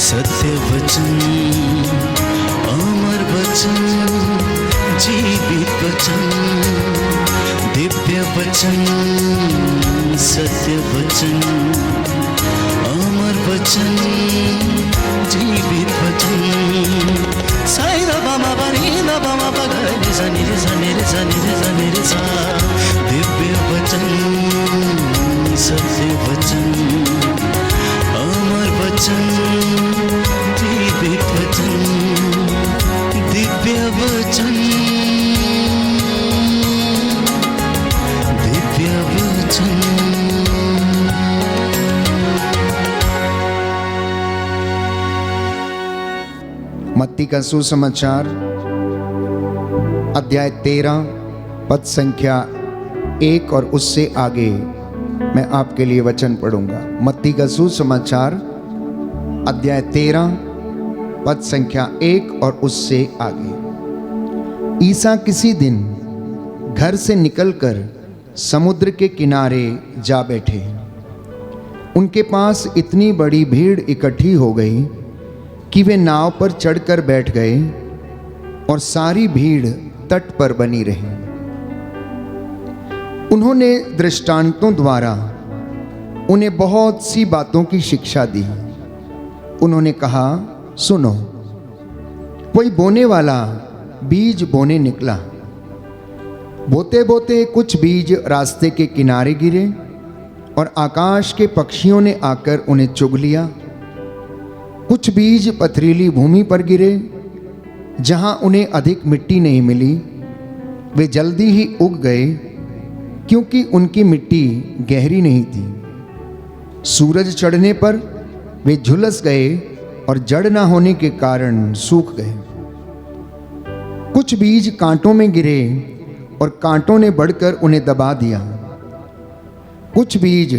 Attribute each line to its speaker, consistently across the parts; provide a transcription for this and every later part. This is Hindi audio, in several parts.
Speaker 1: सत्य वचन, अमर वचन, जीवित वचन, दिव्य वचन, सत्य वचन, अमर वचन, जीवित वचन। साई दा बामा बनी दा बामा बगरे सा निरे सा निरे सा निरे सा निरे सा। दिव्य वचन, सत्य वचन, अमर वचन, जीवित वचन, दिव्य वचन, दिव्य वचन।
Speaker 2: मत्ती का सुसमाचार अध्याय 13 पद संख्या 1 और उससे आगे मैं आपके लिए वचन पढ़ूंगा। मत्ती का सुसमाचार अध्याय 13 पद संख्या 1 और उससे आगे। ईसा किसी दिन घर से निकलकर समुद्र के किनारे जा बैठे। उनके पास इतनी बड़ी भीड़ इकट्ठी हो गई कि वे नाव पर चढ़कर बैठ गए और सारी भीड़ तट पर बनी रही। उन्होंने दृष्टांतों द्वारा उन्हें बहुत सी बातों की शिक्षा दी। उन्होंने कहा, सुनो, कोई बोने वाला बीज बोने निकला। बोते बोते कुछ बीज रास्ते के किनारे गिरे और आकाश के पक्षियों ने आकर उन्हें चुग लिया। कुछ बीज पथरीली भूमि पर गिरे, जहां उन्हें अधिक मिट्टी नहीं मिली। वे जल्दी ही उग गए, क्योंकि उनकी मिट्टी गहरी नहीं थी। सूरज चढ़ने पर वे झुलस गए और जड़ न होने के कारण सूख गए। कुछ बीज कांटों में गिरे और कांटों ने बढ़कर उन्हें दबा दिया। कुछ बीज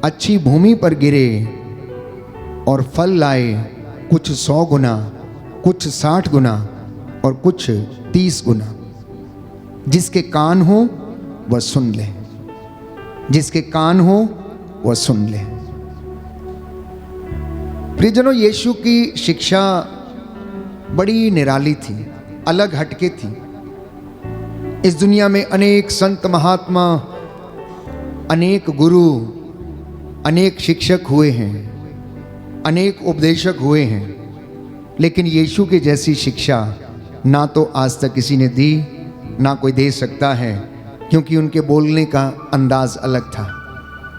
Speaker 2: अच्छी भूमि पर गिरे और फल लाए, कुछ 100 गुना, कुछ 60 गुना और कुछ 30 गुना। जिसके कान हो वह सुन ले, जिसके कान हो वह सुन ले। प्रियजनों, यीशु की शिक्षा बड़ी निराली थी, अलग हटके थी। इस दुनिया में अनेक संत महात्मा, अनेक गुरु, अनेक शिक्षक हुए हैं, अनेक उपदेशक हुए हैं, लेकिन यीशु की जैसी शिक्षा ना तो आज तक किसी ने दी, ना कोई दे सकता है। क्योंकि उनके बोलने का अंदाज अलग था,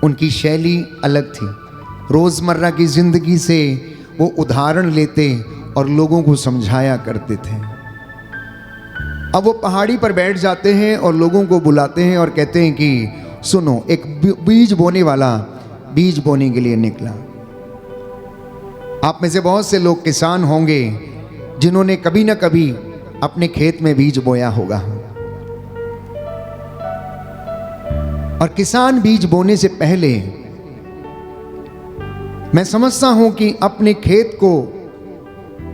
Speaker 2: उनकी शैली अलग थी। रोज़मर्रा की ज़िंदगी से वो उदाहरण लेते और लोगों को समझाया करते थे। अब वो पहाड़ी पर बैठ जाते हैं और लोगों को बुलाते हैं और कहते हैं कि सुनो, एक बीज बोने वाला बीज बोने के लिए निकला। आप में से बहुत से लोग किसान होंगे जिन्होंने कभी ना कभी अपने खेत में बीज बोया होगा। और किसान बीज बोने से पहले मैं समझता हूं कि अपने खेत को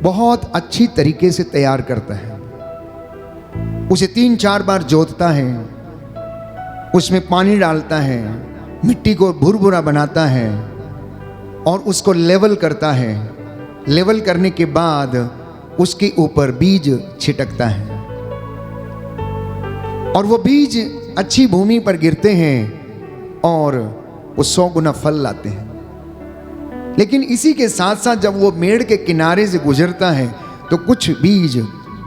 Speaker 2: बहुत अच्छी तरीके से तैयार करता है। उसे 3-4 बार जोतता है, उसमें पानी डालता है, मिट्टी को भुरभुरा बनाता है और उसको लेवल करता है। लेवल करने के बाद उसके ऊपर बीज छिटकता है और वो बीज अच्छी भूमि पर गिरते हैं और वो 100 गुना फल लाते हैं। लेकिन इसी के साथ साथ जब वो मेड़ के किनारे से गुजरता है तो कुछ बीज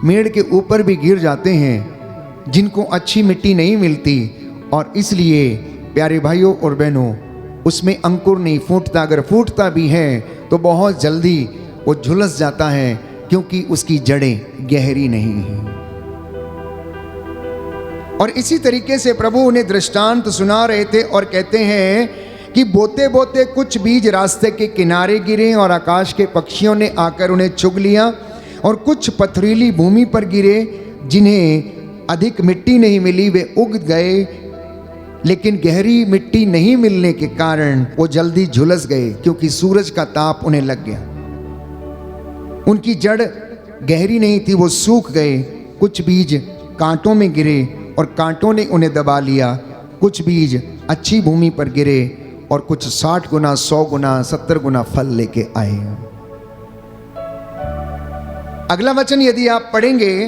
Speaker 2: मेड़ के ऊपर भी गिर जाते हैं, जिनको अच्छी मिट्टी नहीं मिलती, और इसलिए प्यारे भाइयों और बहनों, उसमें अंकुर नहीं फूटता। अगर फूटता भी है तो बहुत जल्दी वो झुलस जाता है, क्योंकि उसकी जड़ें गहरी नहीं हैं। और इसी तरीके से प्रभु उन्हें दृष्टांत सुना रहे थे और कहते हैं कि बोते बोते कुछ बीज रास्ते के किनारे गिरे और आकाश के पक्षियों ने आकर उन्हें चुग लिया, और कुछ पथरीली भूमि पर गिरे, जिन्हें अधिक मिट्टी नहीं मिली। वे उग गए, लेकिन गहरी मिट्टी नहीं मिलने के कारण वो जल्दी झुलस गए, क्योंकि सूरज का ताप उन्हें लग गया। उनकी जड़ गहरी नहीं थी, वो सूख गए। कुछ बीज कांटों में गिरे और कांटों ने उन्हें दबा लिया। कुछ बीज अच्छी भूमि पर गिरे और कुछ 60 गुना, 100 गुना, 70 गुना फल लेके आए। अगला वचन यदि आप पढ़ेंगे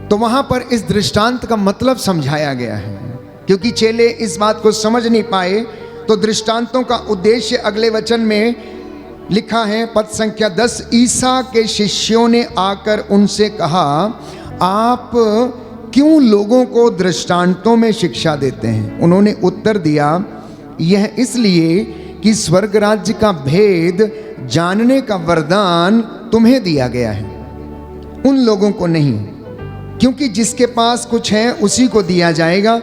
Speaker 2: तो वहां पर इस दृष्टांत का मतलब समझाया गया है। क्योंकि चेले इस बात को समझ नहीं पाए, तो दृष्टांतों का उद्देश्य अगले वचन में लिखा है, पद संख्या 10। ईसा के शिष्यों ने आकर उनसे कहा, आप क्यों लोगों को दृष्टांतों में शिक्षा देते हैं? उन्होंने उत्तर दिया, यह इसलिए कि स्वर्ग राज्य का भेद जानने का वरदान तुम्हें दिया गया है, उन लोगों को नहीं। क्योंकि जिसके पास कुछ है उसी को दिया जाएगा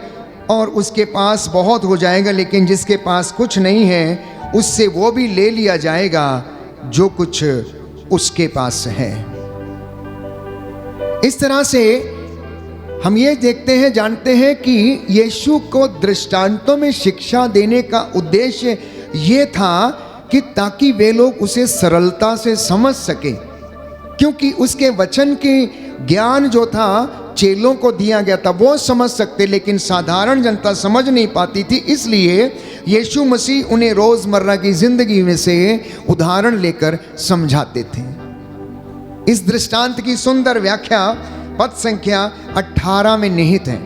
Speaker 2: और उसके पास बहुत हो जाएगा, लेकिन जिसके पास कुछ नहीं है उससे वो भी ले लिया जाएगा जो कुछ उसके पास है। इस तरह से हम ये देखते हैं, जानते हैं कि यीशु को दृष्टांतों में शिक्षा देने का उद्देश्य ये था कि ताकि वे लोग उसे सरलता से समझ सके। क्योंकि उसके वचन के ज्ञान जो था चेलों को दिया गया था, वो समझ सकते, लेकिन साधारण जनता समझ नहीं पाती थी। इसलिए यीशु मसीह उन्हें रोजमर्रा की जिंदगी में से उदाहरण लेकर समझाते थे। इस दृष्टांत की सुंदर व्याख्या पद संख्या 18 में निहित है।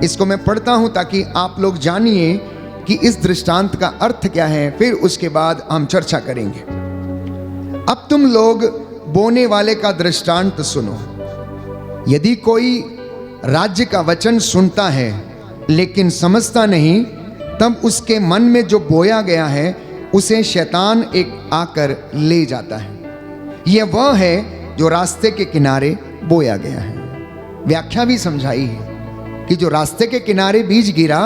Speaker 2: इसको मैं पढ़ता हूं ताकि आप लोग जानिए कि इस दृष्टांत का अर्थ क्या है, फिर उसके बाद हम चर्चा करेंगे। अब तुम लोग बोने वाले का दृष्टांत सुनो। यदि कोई राज्य का वचन सुनता है लेकिन समझता नहीं, तब उसके मन में जो बोया गया है उसे शैतान एक आकर ले जाता है। यह वह है जो रास्ते के किनारे बोया गया है। व्याख्या भी समझाई है कि जो रास्ते के किनारे बीज गिरा,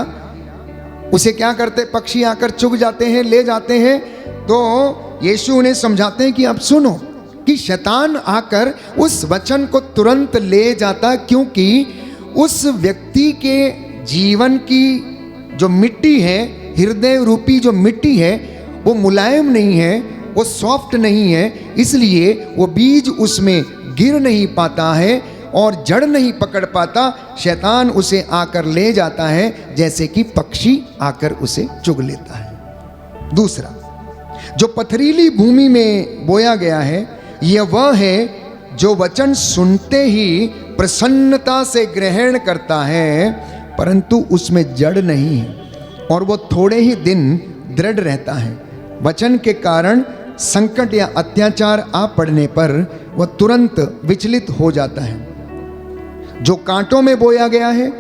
Speaker 2: उसे क्या करते, पक्षी आकर चुग जाते हैं, ले जाते हैं। तो यीशु उन्हें समझाते हैं कि अब सुनो कि शैतान आकर उस वचन को तुरंत ले जाता, क्योंकि उस व्यक्ति के जीवन की जो मिट्टी है, हृदय रूपी जो मिट्टी है, वो मुलायम नहीं है, वो सॉफ्ट नहीं है। इसलिए वो बीज उसमें गिर नहीं पाता है और जड़ नहीं पकड़ पाता। शैतान उसे आकर ले जाता है जैसे कि पक्षी आकर उसे चुग लेता है। दूसरा, जो पथरीली भूमि में बोया गया है, यह वह है जो वचन सुनते ही प्रसन्नता से ग्रहण करता है, परंतु उसमें जड़ नहीं है और वो थोड़े ही दिन दृढ़ रहता है। वचन के कारण संकट या अत्याचार आ पड़ने पर वह तुरंत विचलित हो जाता है। जो कांटों में बोया गया है,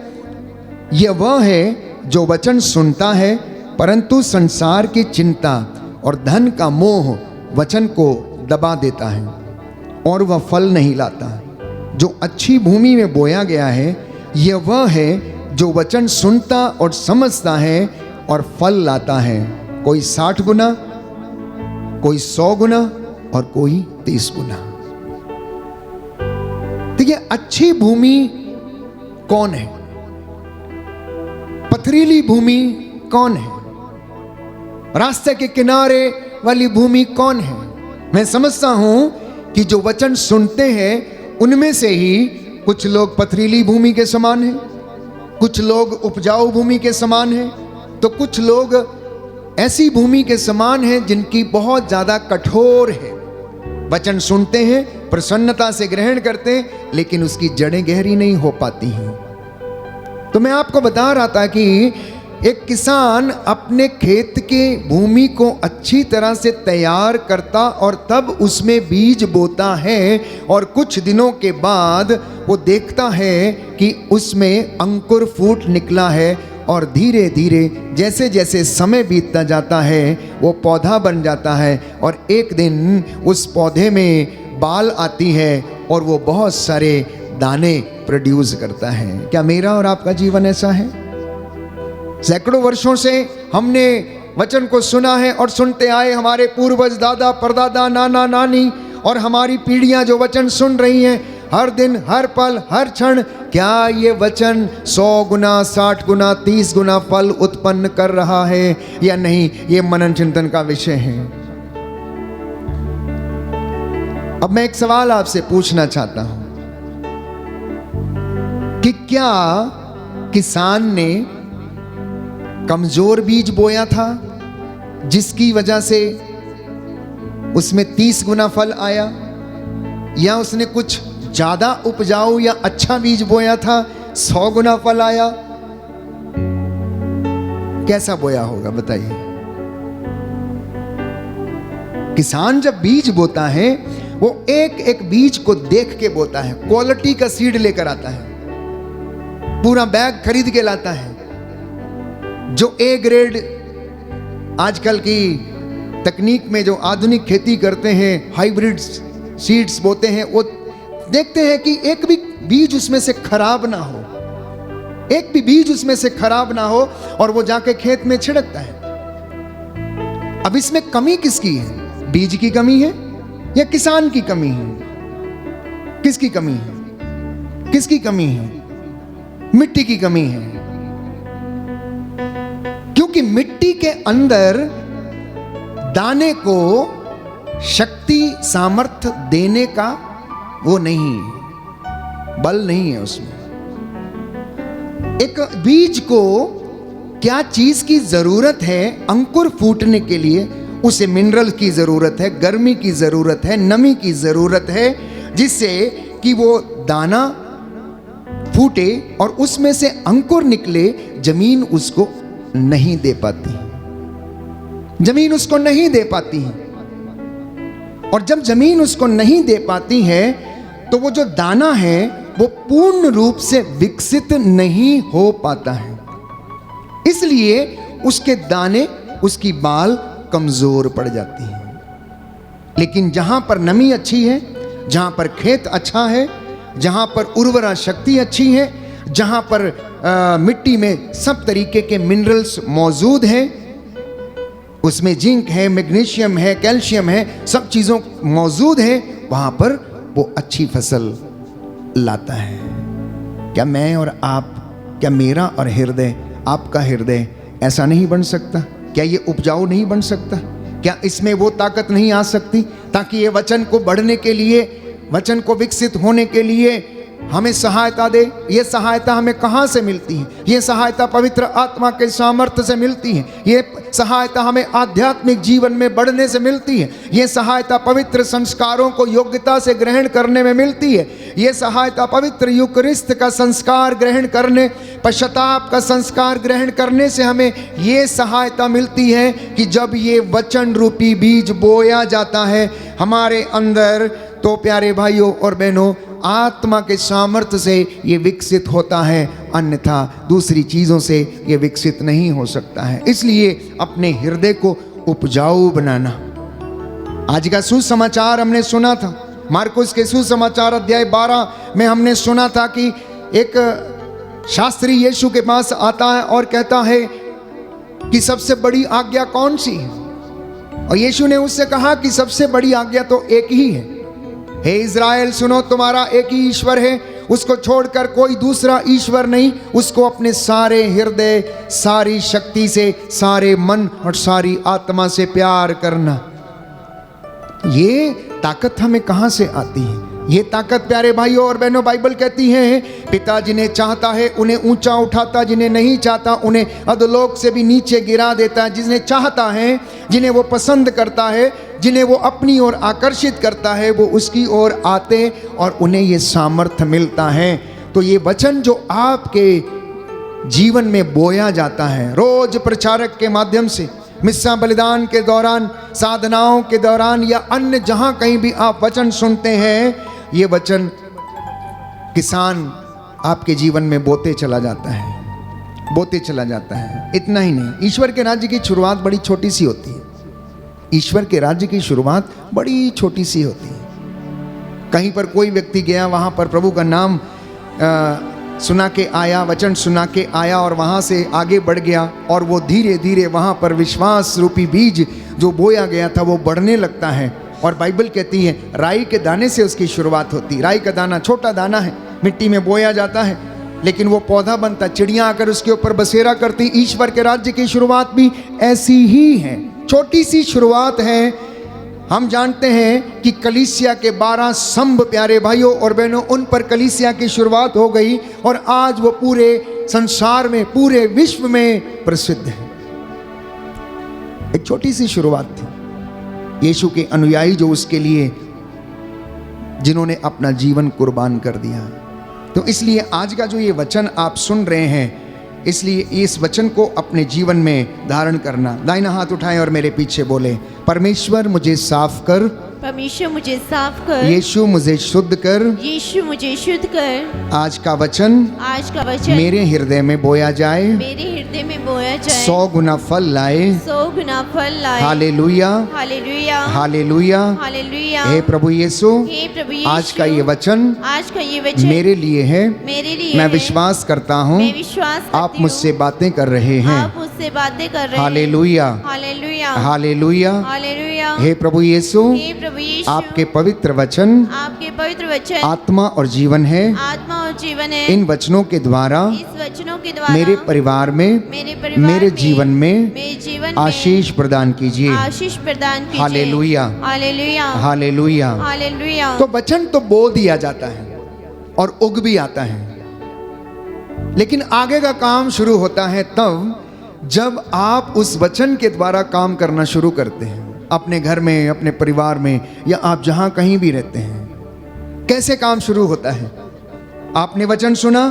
Speaker 2: यह वह है जो वचन सुनता है, परंतु संसार की चिंता और धन का मोह वचन को दबा देता है और वह फल नहीं लाता। जो अच्छी भूमि में बोया गया है, यह वह है जो वचन सुनता और समझता है और फल लाता है, कोई 60 गुना, कोई 100 गुना और कोई 30 गुना। देखिए, अच्छी भूमि कौन है, पथरीली भूमि कौन है, रास्ते के किनारे वाली भूमि कौन है? मैं समझता हूं कि जो वचन सुनते हैं उनमें से ही कुछ लोग पथरीली भूमि के समान हैं, कुछ लोग उपजाऊ भूमि के समान हैं, तो कुछ लोग ऐसी भूमि के समान हैं जिनकी बहुत ज्यादा कठोर है। वचन सुनते हैं, प्रसन्नता से ग्रहण करते हैं, लेकिन उसकी जड़ें गहरी नहीं हो पाती हैं। तो मैं आपको बता रहा था कि एक किसान अपने खेत के भूमि को अच्छी तरह से तैयार करता और तब उसमें बीज बोता है, और कुछ दिनों के बाद वो देखता है कि उसमें अंकुर फूट निकला है, और धीरे धीरे जैसे जैसे समय बीतता जाता है वो पौधा बन जाता है, और एक दिन उस पौधे में बाल आती है और वो बहुत सारे दाने प्रोड्यूस करता है। क्या मेरा और आपका जीवन ऐसा है? सैकड़ों वर्षों से हमने वचन को सुना है और सुनते आए, हमारे पूर्वज, दादा परदादा, नाना नानी और हमारी पीढ़ियां जो वचन सुन रही हैं, हर दिन, हर पल, हर क्षण, क्या ये वचन 100 गुना, 60 गुना, 30 गुना फल उत्पन्न कर रहा है या नहीं? ये मनन चिंतन का विषय है। अब मैं एक सवाल आपसे पूछना चाहता हूं कि क्या किसान ने कमजोर बीज बोया था जिसकी वजह से उसमें 30 गुना फल आया, या उसने कुछ ज्यादा उपजाऊ या अच्छा बीज बोया था, 100 गुना फल आया? कैसा बोया होगा बताइए? किसान जब बीज बोता है वो एक एक बीज को देख के बोता है, क्वालिटी का सीड लेकर आता है, पूरा बैग खरीद के लाता है। जो ए ग्रेड आजकल की तकनीक में जो आधुनिक खेती करते हैं, हाइब्रिड सीड्स बोते हैं, वो देखते हैं कि एक भी बीज उसमें से खराब ना हो, एक भी बीज उसमें से खराब ना हो, और वो जाके खेत में छिड़कता है। अब इसमें कमी किसकी है? बीज की कमी है या किसान की कमी है? किसकी कमी है? किसकी कमी है? मिट्टी की कमी है। क्योंकि मिट्टी के अंदर दाने को शक्ति सामर्थ्य देने का वो नहीं है, बल नहीं है उसमें। एक बीज को क्या चीज की जरूरत है अंकुर फूटने के लिए? उसे मिनरल की जरूरत है, गर्मी की जरूरत है, नमी की जरूरत है, जिससे कि वो दाना फूटे और उसमें से अंकुर निकले। जमीन उसको नहीं दे पाती, जमीन उसको नहीं दे पाती है। और जब जमीन उसको नहीं दे पाती है तो वो जो दाना है वो पूर्ण रूप से विकसित नहीं हो पाता है। इसलिए उसके दाने, उसकी बाल कमजोर पड़ जाती है। लेकिन जहां पर नमी अच्छी है, जहां पर खेत अच्छा है, जहां पर उर्वरा शक्ति अच्छी है, जहां पर मिट्टी में सब तरीके के मिनरल्स मौजूद हैं, उसमें जिंक है, मैग्नीशियम है, कैल्शियम है, सब चीजों मौजूद है, वहां पर वो अच्छी फसल लाता है। क्या मैं और आप, क्या मेरा और हृदय, आपका हृदय ऐसा नहीं बन सकता? क्या ये उपजाऊ नहीं बन सकता? क्या इसमें वो ताकत नहीं आ सकती ताकि ये वचन को बढ़ने के लिए, वचन को विकसित होने के लिए हमें सहायता दे? ये सहायता हमें कहाँ से मिलती है? ये सहायता पवित्र आत्मा के सामर्थ्य से मिलती है। ये सहायता हमें आध्यात्मिक जीवन में बढ़ने से मिलती है। ये सहायता पवित्र संस्कारों को योग्यता से ग्रहण करने में मिलती है। ये सहायता पवित्र यूकरिस्त का संस्कार ग्रहण करने, पश्चाताप का संस्कार ग्रहण करने से हमें ये सहायता मिलती है कि जब ये वचन रूपी बीज बोया जाता है हमारे अंदर, तो प्यारे भाइयों और बहनों, आत्मा के सामर्थ्य से ये विकसित होता है, अन्यथा दूसरी चीज़ों से ये विकसित नहीं हो सकता है। इसलिए अपने हृदय को उपजाऊ बनाना। आज का सुसमाचार हमने सुना था, मार्कुस के सुसमाचार अध्याय 12 में हमने सुना था कि एक शास्त्री यीशु के पास आता है और कहता है कि सबसे बड़ी आज्ञा कौन सी है? और यीशु ने उससे कहा कि सबसे बड़ी आज्ञा तो एक ही है, हे इज़राइल सुनो, तुम्हारा एक ही ईश्वर है, उसको छोड़कर कोई दूसरा ईश्वर नहीं। उसको अपने सारे हृदय, सारी शक्ति से, सारे मन और सारी आत्मा से प्यार करना। ये ताकत हमें कहाँ से आती है? ये ताकत प्यारे भाइयों और बहनों, बाइबल कहती है पिता जिन्हें चाहता है उन्हें ऊंचा उठाता, जिन्हें नहीं चाहता उन्हें अधोलोक से भी नीचे गिरा देता है। जिन्हें चाहता है, जिन्हें वो पसंद करता है, जिन्हें वो अपनी ओर आकर्षित करता है, वो उसकी ओर आते और उन्हें ये सामर्थ्य मिलता है। तो ये वचन जो आपके जीवन में बोया जाता है रोज प्रचारक के माध्यम से, मिस्सा बलिदान के दौरान, साधनाओं के दौरान, या अन्य जहां कहीं भी आप वचन सुनते हैं, ये वचन किसान आपके जीवन में बोते चला जाता है, बोते चला जाता है। इतना ही नहीं, ईश्वर के राज्य की शुरुआत बड़ी छोटी सी होती है। ईश्वर के राज्य की शुरुआत बड़ी छोटी सी होती है। कहीं पर कोई व्यक्ति गया, वहां पर प्रभु का नाम सुना के आया, वचन सुना के आया और वहाँ से आगे बढ़ गया, और वो धीरे धीरे वहाँ पर विश्वास रूपी बीज जो बोया गया था वो बढ़ने लगता है। और बाइबल कहती है राई के दाने से उसकी शुरुआत होती। राई का दाना छोटा दाना है, मिट्टी में बोया जाता है, लेकिन वो पौधा बनता, चिड़ियाँ आकर उसके ऊपर बसेरा करती। ईश्वर के राज्य की शुरुआत भी ऐसी ही है, छोटी सी शुरुआत है। हम जानते हैं कि कलीसिया के 12 स्तंभ प्यारे भाइयों और बहनों, उन पर कलीसिया की शुरुआत हो गई और आज वो पूरे संसार में, पूरे विश्व में प्रसिद्ध है। एक छोटी सी शुरुआत थी। यीशु के अनुयायी जो उसके लिए जिन्होंने अपना जीवन कुर्बान कर दिया। तो इसलिए आज का जो ये वचन आप सुन रहे हैं, इसलिए इस वचन को अपने जीवन में धारण करना। दाहिना हाथ उठाएं और मेरे पीछे बोले, परमेश्वर मुझे साफ कर,
Speaker 3: परमेश्वर मुझे साफ कर,
Speaker 2: यीशु मुझे शुद्ध कर।
Speaker 3: यीशु मुझे शुद्ध कर।
Speaker 2: आज का वचन
Speaker 3: आज का वचन
Speaker 2: मेरे हृदय में बोया जाए,
Speaker 3: मेरे हृदय में बोया जाए,
Speaker 2: 100 गुना फल लाए।
Speaker 3: 100 गुना फल लाए।
Speaker 2: हालेलुया,
Speaker 3: हालेलुया,
Speaker 2: हालेलुया।
Speaker 3: हालेलुया।
Speaker 2: हे प्रभु यीशु,
Speaker 3: हे प्रभु यीशु,
Speaker 2: आज का ये वचन
Speaker 3: आज का ये वचन
Speaker 2: मेरे लिए है।
Speaker 3: मेरे लिए
Speaker 2: मैं
Speaker 3: है।
Speaker 2: विश्वास करता हूँ
Speaker 3: मैं विश्वास करती
Speaker 2: आप मुझसे
Speaker 3: हूँ,
Speaker 2: बातें कर रहे हैं।
Speaker 3: आप मुझसे बातें कर रहे हैं।
Speaker 2: हालेलुया,
Speaker 3: हालेलुया,
Speaker 2: हालेलुया।
Speaker 3: हालेलुया।
Speaker 2: हे प्रभु यीशु,
Speaker 3: हे प्रभु यीशु,
Speaker 2: आपके पवित्र वचन
Speaker 3: आपके पवित्र वचन
Speaker 2: आत्मा और जीवन है।
Speaker 3: आत्मा और जीवन है।
Speaker 2: इन वचनों के द्वारा
Speaker 3: इस वचनों के द्वारा
Speaker 2: मेरे परिवार में,
Speaker 3: मेरे परिवार
Speaker 2: मेरे
Speaker 3: में,
Speaker 2: जीवन में
Speaker 3: मेरे जीवन
Speaker 2: आशीष प्रदान कीजिए।
Speaker 3: में आशीष प्रदान कीजिए।
Speaker 2: हालेलुया,
Speaker 3: हालेलुया,
Speaker 2: हालेलुया।
Speaker 3: हालेलुया।
Speaker 2: तो वचन तो बो दिया जाता है और उग भी आता है, लेकिन आगे का काम शुरू होता है तब जब आप उस वचन के द्वारा काम करना शुरू करते हैं, अपने घर में, अपने परिवार में, या आप जहां कहीं भी रहते हैं। कैसे काम शुरू होता है? आपने वचन सुना,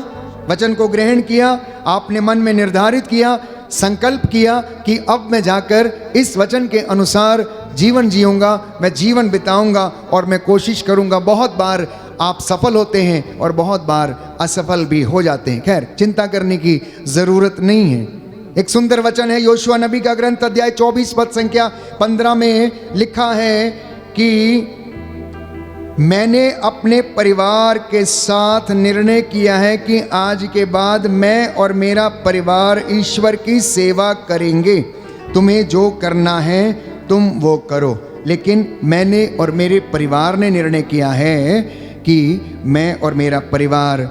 Speaker 2: वचन को ग्रहण किया, आपने मन में निर्धारित किया, संकल्प किया कि अब मैं जाकर इस वचन के अनुसार जीवन जीऊंगा, मैं जीवन बिताऊंगा और मैं कोशिश करूंगा। बहुत बार आप सफल होते हैं और बहुत बार असफल भी हो जाते हैं। खैर, चिंता करने की जरूरत नहीं है। एक सुंदर वचन है योशुआ नबी का ग्रंथ, अध्याय 24 पद संख्या 15 में लिखा है कि मैंने अपने परिवार के साथ निर्णय किया है कि आज के बाद मैं और मेरा परिवार ईश्वर की सेवा करेंगे। तुम्हें जो करना है तुम वो करो, लेकिन मैंने और मेरे परिवार ने निर्णय किया है कि मैं और मेरा परिवार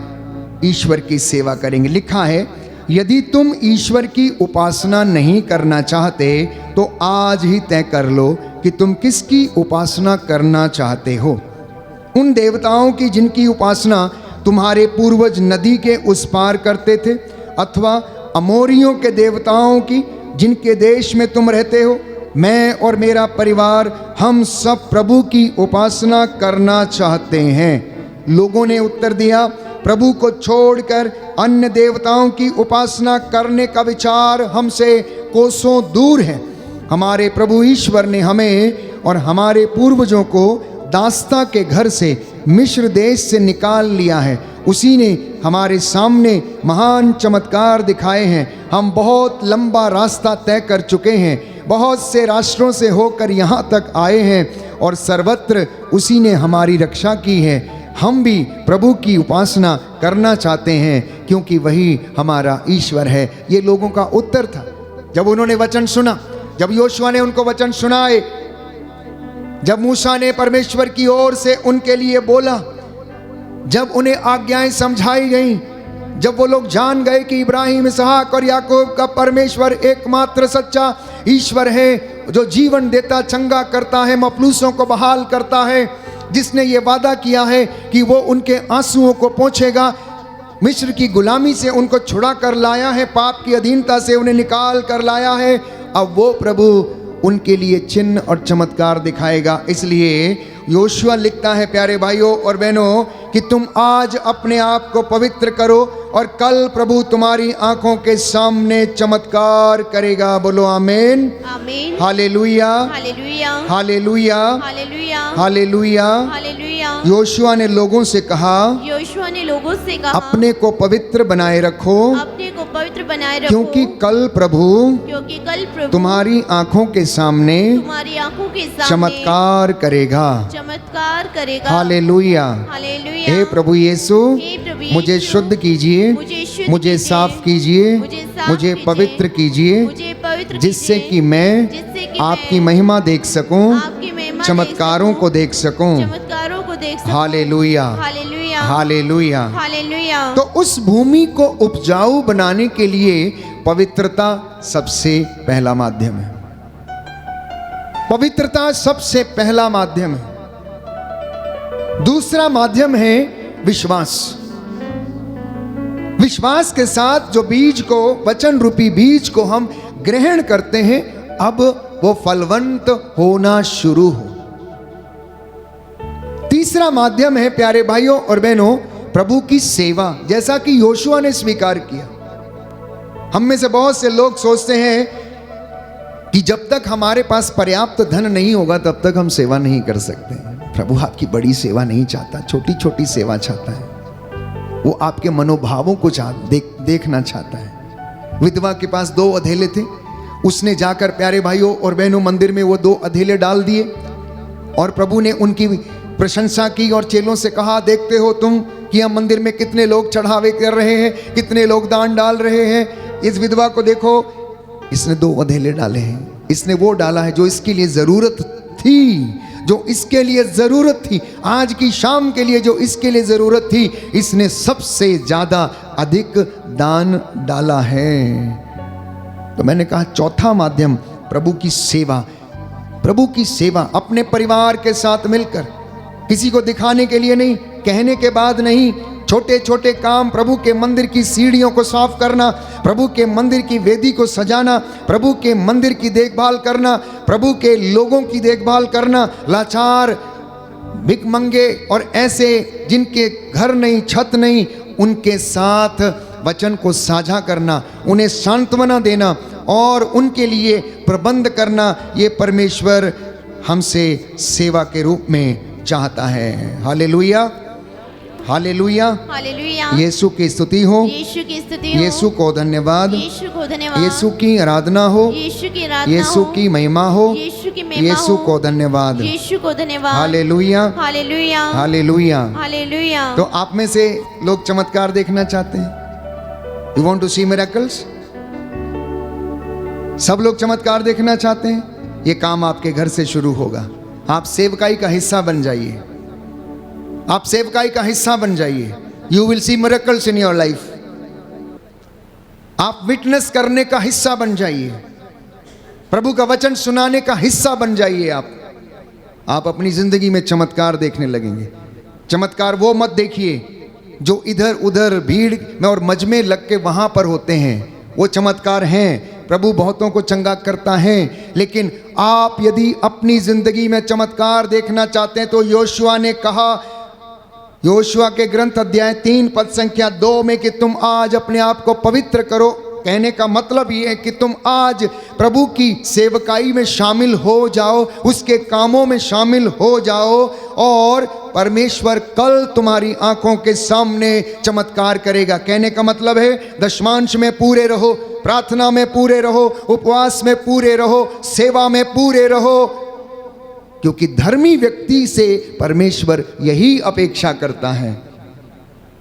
Speaker 2: ईश्वर की सेवा करेंगे। लिखा है, यदि तुम ईश्वर की उपासना नहीं करना चाहते तो आज ही तय कर लो कि तुम किसकी उपासना करना चाहते हो। उन देवताओं की जिनकी उपासना तुम्हारे पूर्वज नदी के उस पार करते थे, अथवा अमोरियों के देवताओं की जिनके देश में तुम रहते हो। मैं और मेरा परिवार हम सब प्रभु की उपासना करना चाहते हैं। लोगों ने उत्तर दिया, प्रभु को छोड़कर अन्य देवताओं की उपासना करने का विचार हमसे कोसों दूर है। हमारे प्रभु ईश्वर ने हमें और हमारे पूर्वजों को दास्ता के घर से, मिस्र देश से निकाल लिया है। उसी ने हमारे सामने महान चमत्कार दिखाए हैं। हम बहुत लंबा रास्ता तय कर चुके हैं, बहुत से राष्ट्रों से होकर यहाँ तक आए हैं और सर्वत्र उसी ने हमारी रक्षा की है। हम भी प्रभु की उपासना करना चाहते हैं क्योंकि वही हमारा ईश्वर है। ये लोगों का उत्तर था जब उन्होंने वचन सुना, जब योशुआ ने उनको वचन सुनाए, जब मूसा ने परमेश्वर की ओर से उनके लिए बोला, जब उन्हें आज्ञाएं समझाई गईं, जब वो लोग जान गए कि इब्राहिम, इसहाक और याकूब का परमेश्वर एकमात्र सच्चा ईश्वर है, जो जीवन देता, चंगा करता है, मफलूसों को बहाल करता है, जिसने ये वादा किया है कि वो उनके आंसुओं को पोंछेगा, मिस्र की गुलामी से उनको छुड़ा कर लाया है, पाप की अधीनता से उन्हें निकाल कर लाया है। अब वो प्रभु उनके लिए चिन्ह और चमत्कार दिखाएगा। इसलिए योशुआ लिखता है, प्यारे भाइयों और बहनों, कि तुम आज अपने आप को पवित्र करो और कल प्रभु तुम्हारी आंखों के सामने चमत्कार करेगा। बोलो आमीन,
Speaker 3: आमीन।
Speaker 2: हालेलुया,
Speaker 3: हालेलुया,
Speaker 2: हालेलुया,
Speaker 3: हालेलुया,
Speaker 2: हालेलुया।
Speaker 3: हालेलुया।
Speaker 2: योशुआ ने लोगों से कहा,
Speaker 3: योशुआ ने लोगों से कहा,
Speaker 2: अपने को पवित्र बनाए रखो,
Speaker 3: अपने को पवित्र बनाए रखो,
Speaker 2: क्योंकि कल प्रभु तुम्हारी आंखों के सामने
Speaker 3: तुम्हारी आंखों के सामने
Speaker 2: चमत्कार करेगा।
Speaker 3: चमत्कार करेगा।
Speaker 2: हालेलुया।
Speaker 3: हालेलुया।
Speaker 2: हे प्रभु यीशु,
Speaker 3: हे प्रभु
Speaker 2: मुझे
Speaker 3: यीशु,
Speaker 2: शुद्ध कीजिए, मुझे साफ कीजिए, मुझे पवित्र कीजिए,
Speaker 3: मुझे पवित्र
Speaker 2: जिससे
Speaker 3: कीजिए,
Speaker 2: कि मैं
Speaker 3: जिससे कि
Speaker 2: आपकी
Speaker 3: मैं
Speaker 2: महिमा देख सकूं,
Speaker 3: आपकी महिमा
Speaker 2: चमत्कारों
Speaker 3: देख सकूं,
Speaker 2: को देख सकूं।
Speaker 3: चमत्कारों को देख सकूं।
Speaker 2: हालेलुया,
Speaker 3: हालेलुया,
Speaker 2: हालेलुया।
Speaker 3: हालेलुया।
Speaker 2: तो उस भूमि को उपजाऊ बनाने के लिए पवित्रता सबसे पहला माध्यम है। पवित्रता सबसे पहला माध्यम है। दूसरा माध्यम है विश्वास। विश्वास के साथ जो बीज को, वचन रूपी बीज को हम ग्रहण करते हैं, अब वो फलवंत होना शुरू हो। तीसरा माध्यम है प्यारे भाइयों और बहनों, प्रभु की सेवा, जैसा कि योशुआ ने स्वीकार किया। हम में से बहुत से लोग सोचते हैं कि जब तक हमारे पास पर्याप्त धन नहीं होगा तब तक हम सेवा नहीं कर सकते। प्रभु आपकी बड़ी सेवा नहीं चाहता, छोटी छोटी सेवा चाहता है। वो आपके मनोभावों को देखना चाहता है। विधवा के पास 2 अधेले थे, उसने जाकर प्यारे भाइयों और बहनों मंदिर में वो 2 अधेले डाल दिए और प्रभु ने उनकी प्रशंसा की और चेलों से कहा, देखते हो तुम कि हम मंदिर में कितने लोग चढ़ावे कर रहे हैं, कितने लोग दान डाल रहे हैं। इस विधवा को देखो, इसने 2 अधेले डाले हैं। इसने वो डाला है जो इसके लिए जरूरत थी, जो इसके लिए जरूरत थी, आज की शाम के लिए जो इसके लिए जरूरत थी, इसने सबसे ज्यादा अधिक दान डाला है। तो मैंने कहा चौथा माध्यम प्रभु की सेवा। प्रभु की सेवा अपने परिवार के साथ मिलकर, किसी को दिखाने के लिए नहीं, कहने के बाद नहीं, छोटे छोटे काम, प्रभु के मंदिर की सीढ़ियों को साफ करना, प्रभु के मंदिर की वेदी को सजाना, प्रभु के मंदिर की देखभाल करना, प्रभु के लोगों की देखभाल करना, लाचार, भिखमंगे और ऐसे जिनके घर नहीं, छत नहीं, उनके साथ वचन को साझा करना, उन्हें सांत्वना देना और उनके लिए प्रबंध करना, ये परमेश्वर हमसे सेवा के रूप में चाहता है। हालेलुया, हालेलुया,
Speaker 3: हालेलुया।
Speaker 2: यीशु की स्तुति हो,
Speaker 3: यीशु की स्तुति हो,
Speaker 2: यीशु को धन्यवाद,
Speaker 3: यीशु को धन्यवाद,
Speaker 2: यीशु की आराधना हो,
Speaker 3: यीशु की आराधना
Speaker 2: यीशु
Speaker 3: हो,
Speaker 2: की महिमा हो,
Speaker 3: यीशु की महिमा
Speaker 2: यीशु
Speaker 3: हो,
Speaker 2: को धन्यवाद।
Speaker 3: यीशु को धन्यवाद।
Speaker 2: हालेलुया,
Speaker 3: हालेलुया,
Speaker 2: हालेलुया।
Speaker 3: हालेलुया।
Speaker 2: तो आप में से लोग चमत्कार देखना चाहते हैं? You want to see miracles? सब लोग चमत्कार देखना चाहते हैं? ये काम आपके घर से शुरू होगा। आप सेवकाई का हिस्सा बन जाइए, आप सेवकाई का हिस्सा बन जाइए। You will see miracles in your life. आप विटनेस करने का हिस्सा बन जाइए, प्रभु का वचन सुनाने का हिस्सा बन जाइए। आप अपनी जिंदगी में चमत्कार देखने लगेंगे। चमत्कार वो मत देखिए जो इधर उधर भीड़ में और मजमे लग के वहां पर होते हैं, वो चमत्कार हैं। प्रभु बहुतों को चंगा करता है, लेकिन आप यदि अपनी जिंदगी में चमत्कार देखना चाहते हैं तो योशुआ ने कहा, योशुआ के ग्रंथ अध्याय 3 पद संख्या 2 में कि तुम आज अपने आप को पवित्र करो। कहने का मतलब ये है कि तुम आज प्रभु की सेवकाई में शामिल हो जाओ, उसके कामों में शामिल हो जाओ और परमेश्वर कल तुम्हारी आंखों के सामने चमत्कार करेगा। कहने का मतलब है दशमांश में पूरे रहो, प्रार्थना में पूरे रहो, उपवास में पूरे रहो, सेवा में पूरे रहो, क्योंकि धर्मी व्यक्ति से परमेश्वर यही अपेक्षा करता है।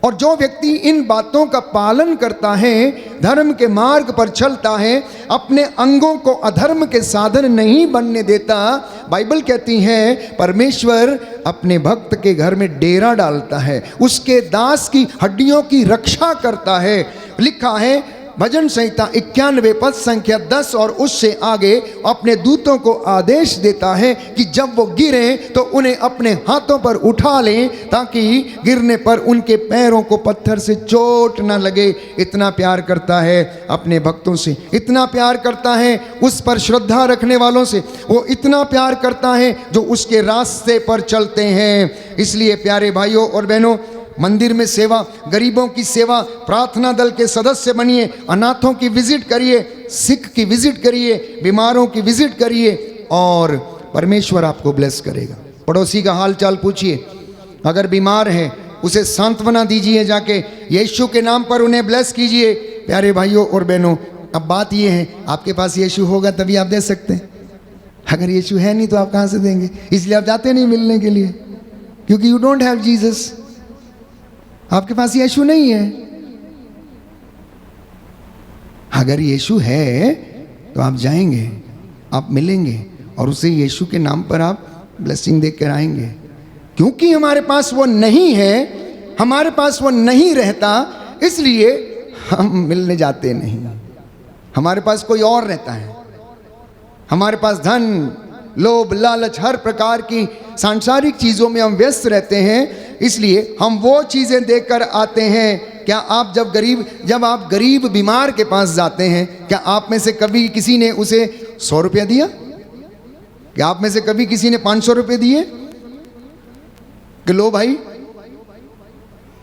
Speaker 2: और जो व्यक्ति इन बातों का पालन करता है, धर्म के मार्ग पर चलता है, अपने अंगों को अधर्म के साधन नहीं बनने देता, बाइबल कहती है परमेश्वर अपने भक्त के घर में डेरा डालता है, उसके दास की हड्डियों की रक्षा करता है। लिखा है भजन संहिता 91 पद संख्या 10 और उससे आगे, अपने दूतों को आदेश देता है कि जब वो गिरे तो उन्हें अपने हाथों पर उठा लें, ताकि गिरने पर उनके पैरों को पत्थर से चोट न लगे। इतना प्यार करता है अपने भक्तों से, इतना प्यार करता है उस पर श्रद्धा रखने वालों से, वो इतना प्यार करता है जो उसके रास्ते पर चलते हैं। इसलिए प्यारे भाइयों और बहनों, मंदिर में सेवा, गरीबों की सेवा, प्रार्थना दल के सदस्य बनिए, अनाथों की विजिट करिए, सिख की विजिट करिए, बीमारों की विजिट करिए और परमेश्वर आपको ब्लेस करेगा। पड़ोसी का हाल चाल पूछिए, अगर बीमार है उसे सांत्वना दीजिए, जाके यीशु के नाम पर उन्हें ब्लेस कीजिए। प्यारे भाइयों और बहनों, अब बात यह है, आपके पास यीशु होगा तभी आप दे सकते हैं। अगर यीशु है नहीं तो आप कहाँ से देंगे? इसलिए आप जाते नहीं मिलने के लिए, क्योंकि यू डोंट हैव जीसस। आपके पास यीशु नहीं है। अगर यीशु है तो आप जाएंगे, आप मिलेंगे और उसे यीशु के नाम पर आप ब्लेसिंग देकर आएंगे। क्योंकि हमारे पास वो नहीं है, हमारे पास वो नहीं रहता, इसलिए हम मिलने जाते नहीं। हमारे पास कोई और रहता है। हमारे पास धन, लोभ, लालच, हर प्रकार की सांसारिक चीज़ों में हम व्यस्त रहते हैं, इसलिए हम वो चीज़ें देकर आते हैं। क्या आप जब आप गरीब बीमार के पास जाते हैं, क्या आप में से कभी किसी ने उसे 100 रुपया दिया? क्या आप में से कभी किसी ने 500 रुपये दिए? कि लो भाई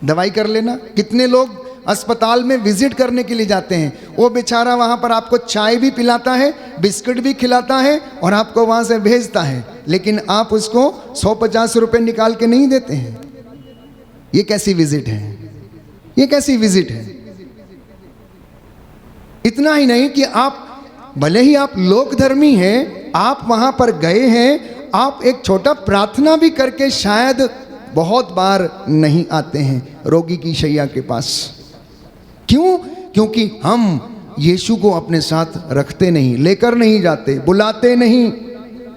Speaker 2: दवाई कर लेना। कितने लोग अस्पताल में विजिट करने के लिए जाते हैं, वो बेचारा वहां पर आपको चाय भी पिलाता है, बिस्किट भी खिलाता है और आपको वहां से भेजता है, लेकिन आप उसको 150 रुपए निकाल के नहीं देते हैं। ये कैसी विजिट है? ये कैसी विजिट है? इतना ही नहीं कि आप भले ही आप लोकधर्मी हैं, आप वहां पर गए हैं, आप एक छोटा प्रार्थना भी करके शायद बहुत बार नहीं आते हैं रोगी की शैया के पास। क्यों? क्योंकि हम यीशु को अपने साथ रखते नहीं, लेकर नहीं जाते, बुलाते नहीं,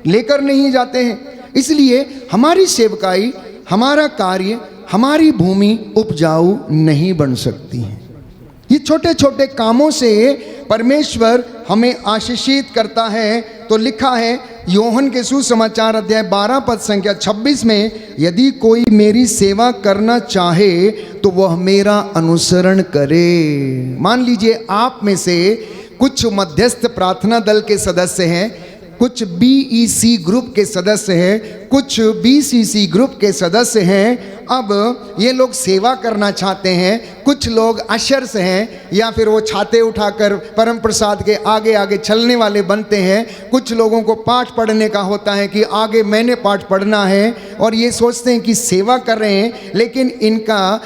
Speaker 2: लेकर नहीं जाते हैं। इसलिए हमारी सेवकाई, हमारा कार्य, हमारी भूमि उपजाऊ नहीं बन सकती है। ये छोटे छोटे कामों से परमेश्वर हमें आशीषित करता है। तो लिखा है योहन के सुसमाचार अध्याय 12 पद संख्या 26 में, यदि कोई मेरी सेवा करना चाहे तो वह मेरा अनुसरण करे। मान लीजिए आप में से कुछ मध्यस्थ प्रार्थना दल के सदस्य हैं, कुछ बीईसी ग्रुप के सदस्य हैं, कुछ बीसीसी ग्रुप के सदस्य हैं। अब ये लोग सेवा करना चाहते हैं, कुछ लोग अशर्स हैं या फिर वो छाते उठाकर परम प्रसाद के आगे आगे चलने वाले बनते हैं। कुछ लोगों को पाठ पढ़ने का होता है कि आगे मैंने पाठ पढ़ना है, और ये सोचते हैं कि सेवा कर रहे हैं, लेकिन इनका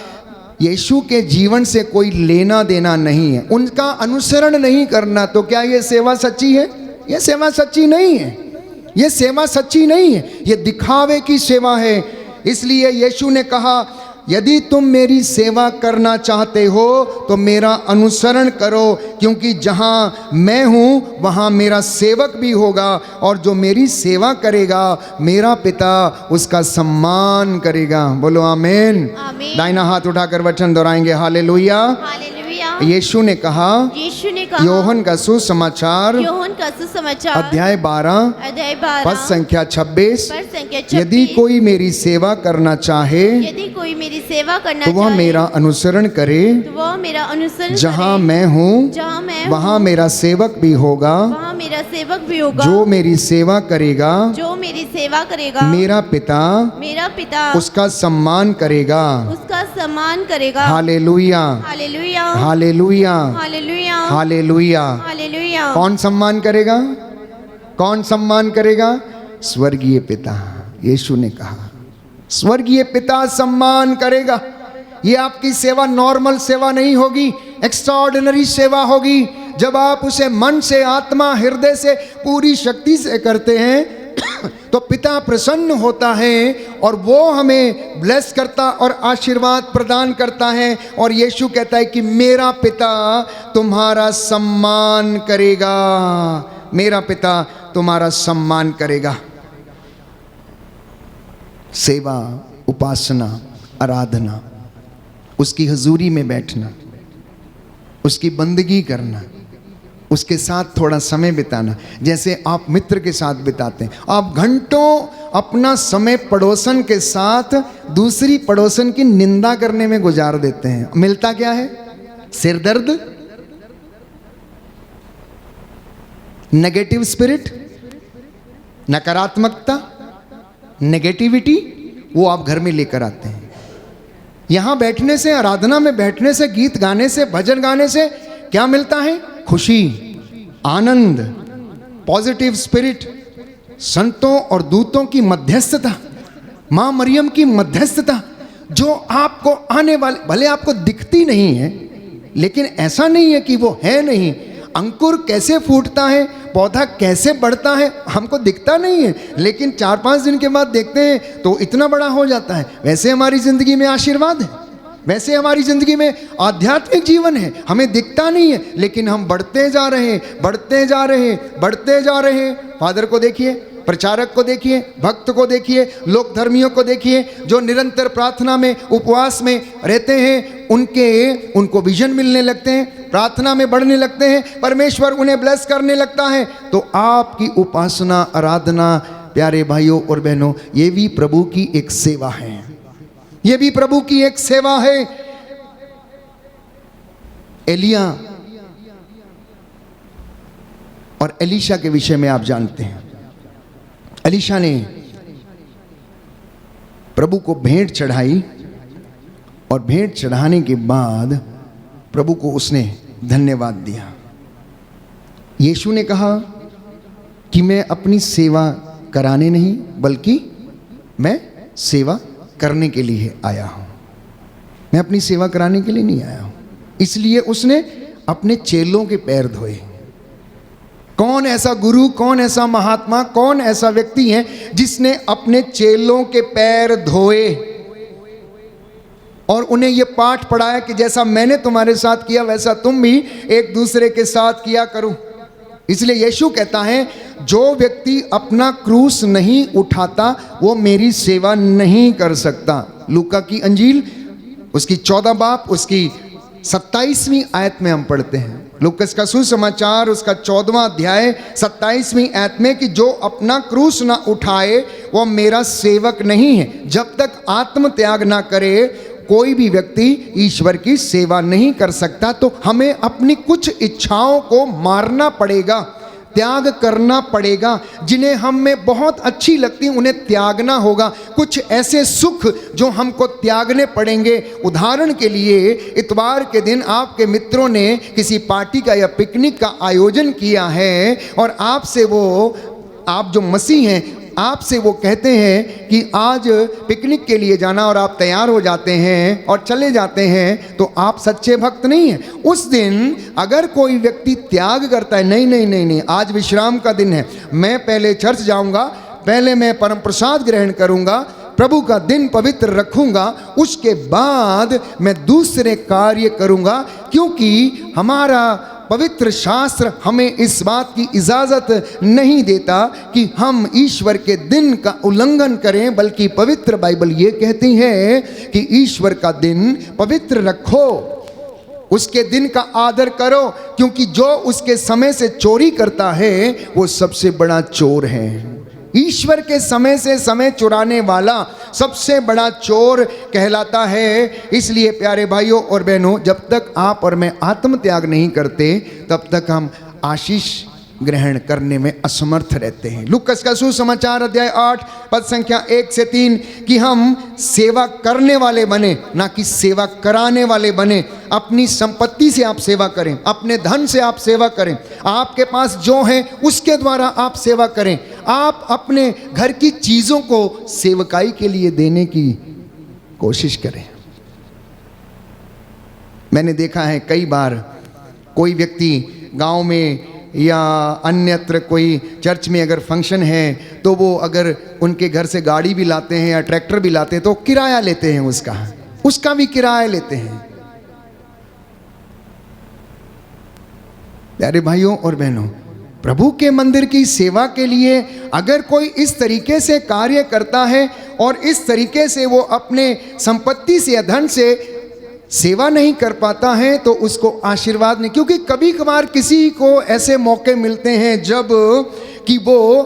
Speaker 2: यीशु के जीवन से कोई लेना देना नहीं है, उनका अनुसरण नहीं करना। तो क्या ये सेवा सच्ची है? ये सेवा सच्ची नहीं है। ये सेवा सच्ची नहीं है, ये दिखावे की सेवा है। इसलिए यीशु ने कहा यदि तुम मेरी सेवा करना चाहते हो तो मेरा अनुसरण करो, क्योंकि जहाँ मैं हूँ वहाँ मेरा सेवक भी होगा, और जो मेरी सेवा करेगा मेरा पिता उसका सम्मान करेगा। बोलो आमीन।
Speaker 3: आमीन।
Speaker 2: दाहिना हाथ उठाकर वचन दोहराएंगे हालेलुया।
Speaker 3: हालेलुया।
Speaker 2: यीशु ने कहा योहन का सुसमाचार अध्याय 12 पद संख्या 26, यदि कोई मेरी सेवा करना चाहे तो वह मेरा अनुसरण करे, जहाँ मैं हूँ वहाँ मेरा सेवक भी होगा, जो मेरी सेवा करेगा मेरा पिता उसका सम्मान करेगा। हालेलुया, हालेलुया, हालेलुया। कौन सम्मान करेगा? कौन सम्मान करेगा? स्वर्गीय पिता। यीशु ने कहा स्वर्गीय पिता सम्मान करेगा। ये आपकी सेवा नॉर्मल सेवा नहीं होगी, एक्स्ट्राऑर्डिनरी सेवा होगी। जब आप उसे मन से, आत्मा, हृदय से, पूरी शक्ति से करते हैं तो पिता प्रसन्न होता है और वो हमें ब्लेस करता और आशीर्वाद प्रदान करता है। और यीशु कहता है कि मेरा पिता तुम्हारा सम्मान करेगा, मेरा पिता तुम्हारा सम्मान करेगा। सेवा, उपासना, आराधना, उसकी हजूरी में बैठना, उसकी बंदगी करना, उसके साथ थोड़ा समय बिताना, जैसे आप मित्र के साथ बिताते हैं। आप घंटों अपना समय पड़ोसन के साथ दूसरी पड़ोसन की निंदा करने में गुजार देते हैं। मिलता क्या है? सिरदर्द, नेगेटिव स्पिरिट, नकारात्मकता, नेगेटिविटी, वो आप घर में लेकर आते हैं। यहां बैठने से, आराधना में बैठने से, गीत गाने से, भजन गाने से क्या मिलता है? खुशी, आनंद, पॉजिटिव स्पिरिट, संतों और दूतों की मध्यस्थता, मां मरियम की मध्यस्थता, जो आपको आने वाले, भले आपको दिखती नहीं है लेकिन ऐसा नहीं है कि वो है नहीं। अंकुर कैसे फूटता है, पौधा कैसे बढ़ता है, हमको दिखता नहीं है, लेकिन 4-5 दिन के बाद देखते हैं तो इतना बड़ा हो जाता है। वैसे हमारी जिंदगी में आशीर्वाद है, वैसे हमारी जिंदगी में आध्यात्मिक जीवन है। हमें दिखता नहीं है लेकिन हम बढ़ते जा रहे हैं, बढ़ते जा रहे हैं, बढ़ते जा रहे हैं। फादर को देखिए, प्रचारक को देखिए, भक्त को देखिए, लोक धर्मियों को देखिए, जो निरंतर प्रार्थना में, उपवास में रहते हैं, उनको विजन मिलने लगते हैं, प्रार्थना में बढ़ने लगते हैं, परमेश्वर उन्हें ब्लेस करने लगता है। तो आपकी उपासना, आराधना, प्यारे भाइयों और बहनों, ये भी प्रभु की एक सेवा है, ये भी प्रभु की एक सेवा है। एलिया और एलीशा के विषय में आप जानते हैं। एलीशा ने प्रभु को भेंट चढ़ाई और भेंट चढ़ाने के बाद प्रभु को उसने धन्यवाद दिया। यीशु ने कहा कि मैं अपनी सेवा कराने नहीं बल्कि मैं सेवा करने के लिए आया हूं। मैं अपनी सेवा कराने के लिए नहीं आया हूं। इसलिए उसने अपने चेलों के पैर धोए। कौन ऐसा गुरु, कौन ऐसा महात्मा, कौन ऐसा व्यक्ति है जिसने अपने चेलों के पैर धोए और उन्हें यह पाठ पढ़ाया कि जैसा मैंने तुम्हारे साथ किया वैसा तुम भी एक दूसरे के साथ किया करो। इसलिए यीशु कहता है जो व्यक्ति अपना क्रूस नहीं उठाता वो मेरी सेवा नहीं कर सकता। लूका की अंजील उसकी 14 बाब उसकी 27वीं आयत में हम पढ़ते हैं। लूकस का सुसमाचार उसका 14वां अध्याय 27वीं आयत में कि जो अपना क्रूस ना उठाए वो मेरा सेवक नहीं है। जब तक आत्म त्याग ना करे कोई भी व्यक्ति ईश्वर की सेवा नहीं कर सकता। तो हमें अपनी कुछ इच्छाओं को मारना पड़ेगा, त्याग करना पड़ेगा। जिन्हें हम में बहुत अच्छी लगती उन्हें त्यागना होगा। कुछ ऐसे सुख जो हमको त्यागने पड़ेंगे। उदाहरण के लिए इतवार के दिन आपके मित्रों ने किसी पार्टी का या पिकनिक का आयोजन किया है और आपसे वो, आप जो मसीह हैं, आपसे वो कहते हैं कि आज पिकनिक के लिए जाना और आप तैयार हो जाते हैं और चले जाते हैं, तो आप सच्चे भक्त नहीं हैं। उस दिन अगर कोई व्यक्ति त्याग करता है, नहीं नहीं नहीं नहीं, आज विश्राम का दिन है, मैं पहले चर्च जाऊंगा, पहले मैं परम प्रसाद ग्रहण करूंगा, प्रभु का दिन पवित्र रखूंगा, उसके बाद मैं दूसरे कार्य करूंगा, क्योंकि हमारा पवित्र शास्त्र हमें इस बात की इजाज़त नहीं देता कि हम ईश्वर के दिन का उल्लंघन करें, बल्कि पवित्र बाइबल ये कहती है कि ईश्वर का दिन पवित्र रखो, उसके दिन का आदर करो, क्योंकि जो उसके समय से चोरी करता है वो सबसे बड़ा चोर है। ईश्वर के समय से समय चुराने वाला सबसे बड़ा चोर कहलाता है। इसलिए प्यारे भाइयों और बहनों, जब तक आप और मैं आत्म त्याग नहीं करते तब तक हम आशीष ग्रहण करने में असमर्थ रहते हैं। लूकस का सुसमाचार अध्याय 8 पद संख्या 1 से 3 कि हम सेवा करने वाले बने, ना कि सेवा कराने वाले बने। अपनी संपत्ति से आप सेवा करें, अपने धन से आप सेवा करें, आपके पास जो है उसके द्वारा आप सेवा करें। आप अपने घर की चीज़ों को सेवकाई के लिए देने की कोशिश करें। मैंने देखा है कई बार कोई व्यक्ति गांव में या अन्यत्र कोई चर्च में अगर फंक्शन है तो वो अगर उनके घर से गाड़ी भी लाते हैं या ट्रैक्टर भी लाते हैं तो किराया लेते हैं, उसका भी किराया लेते हैं। प्यारे भाइयों और बहनों, प्रभु के मंदिर की सेवा के लिए अगर कोई इस तरीके से कार्य करता है और इस तरीके से वो अपने संपत्ति से या धन से सेवा नहीं कर पाता है तो उसको आशीर्वाद नहीं। क्योंकि कभी कभार किसी को ऐसे मौके मिलते हैं जब कि वो